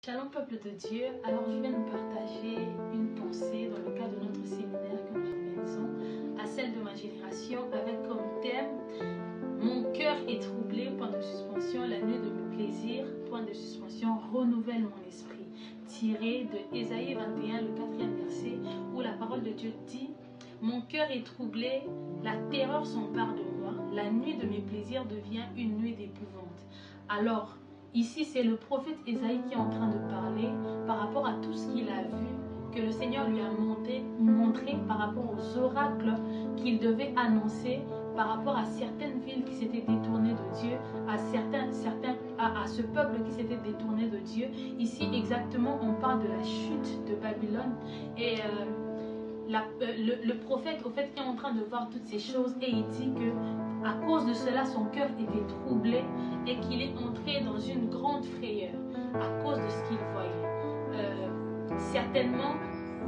Shalom peuple de Dieu, alors je viens de partager une pensée dans le cadre de notre séminaire que nous organisons à celle de ma génération avec comme thème mon cœur est troublé, point de suspension, la nuit de mes plaisirs, point de suspension, renouvelle mon esprit, tiré de Ésaïe 21, le 4e verset où la parole de Dieu dit: mon cœur est troublé, la terreur s'empare de moi, la nuit de mes plaisirs devient une nuit d'épouvante. Alors, ici, c'est le prophète Ésaïe qui est en train de parler par rapport à tout ce qu'il a vu, que le Seigneur lui a montré par rapport aux oracles qu'il devait annoncer, par rapport à certaines villes qui s'étaient détournées de Dieu, à ce peuple qui s'était détourné de Dieu. Ici, exactement, on parle de la chute de Babylone et le prophète, au fait, qui est en train de voir toutes ces choses, et il dit que à cause de cela, son cœur était troublé et qu'il est entré dans une grande frayeur à cause de ce qu'il voyait. Certainement,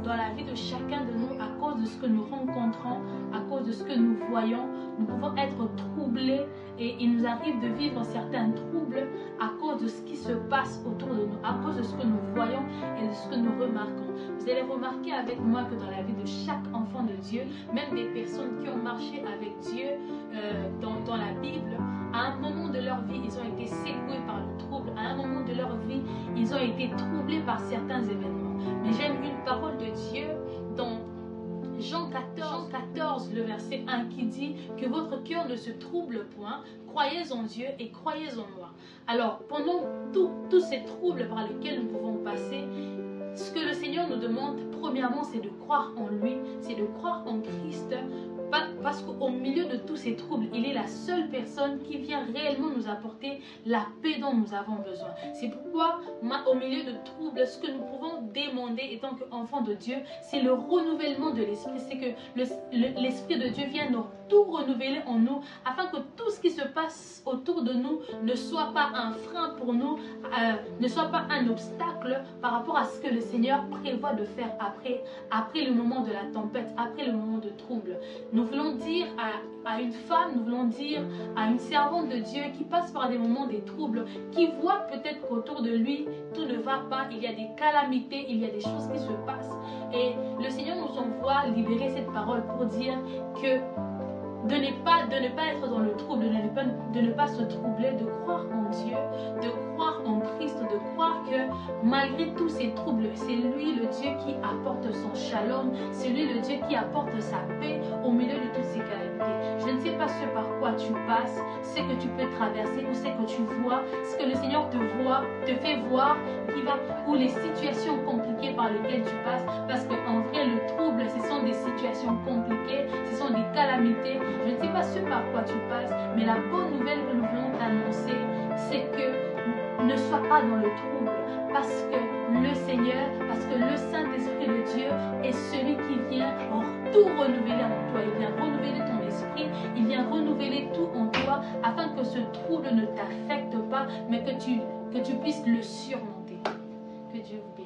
dans la vie de chacun de nous, à cause de ce que nous rencontrons, à cause de ce que nous voyons, nous pouvons être troublés et il nous arrive de vivre certains troubles à cause de ce qui se passe autour de nous, à cause de ce que nous voyons et de ce que nous remarquons. Vous allez remarquer avec moi que dans la vie de chaque enfant de Dieu, même des personnes qui ont marché avec Dieu dans la Bible, à un moment de leur vie, ils ont été secoués par le trouble. À un moment de leur vie, ils ont été troublés par certains événements. Mais j'aime une parole de Dieu dans Jean 14, le verset 1 qui dit que votre cœur ne se trouble point, croyez en Dieu et croyez en moi. Alors, pendant tous ces troubles par lesquels nous pouvons passer, ce que le Seigneur nous demande, premièrement, c'est de croire en lui, c'est de croire en Christ, parce qu'au milieu de tous ces troubles, il est la seule personne qui vient réellement nous apporter la paix dont nous avons besoin. C'est pourquoi, au milieu de troubles, ce que nous pouvons demander, étant qu'enfants de Dieu, c'est le renouvellement de l'esprit. C'est que l'esprit de Dieu vient nous tout renouveler en nous, afin que tout ce qui se passe autour de nous ne soit pas un frein pour nous, ne soit pas un obstacle par rapport à ce que le Seigneur prévoit de faire après le moment de la tempête, après le moment de trouble. Nous voulons dire à une femme, nous voulons dire à une servante de Dieu qui passe par des moments de troubles, qui voit peut-être qu'autour de lui, tout ne va pas, il y a des calamités, il y a des choses qui se passent. Et le Seigneur nous envoie libérer cette parole pour dire que de ne pas être dans le trouble, de ne pas se troubler, de croire en Dieu, de croire en Christ, de croire que malgré tous ces troubles, c'est lui le Dieu qui apporte son shalom, c'est lui le Dieu qui apporte sa paix au milieu de toutes ces calamités. Je ne sais pas ce par quoi tu passes, ce que tu peux traverser ou ce que tu vois, ce que le Seigneur te fait voir, ou les situations compliquées par lesquelles tu passes, parce qu'en vrai, le trouble, ce sont des situations compliquées, ce sont des calamités. Je ne sais pas ce par quoi tu passes, mais la bonne nouvelle que nous voulons t'annoncer, c'est que ne sois pas dans le trouble, parce que le Seigneur, parce que le Saint-Esprit de Dieu est celui qui vient tout renouveler en toi. Il vient renouveler ton esprit, il vient renouveler tout en toi, afin que ce trouble ne t'affecte pas, mais que tu puisses le surmonter. Que Dieu vous bénisse.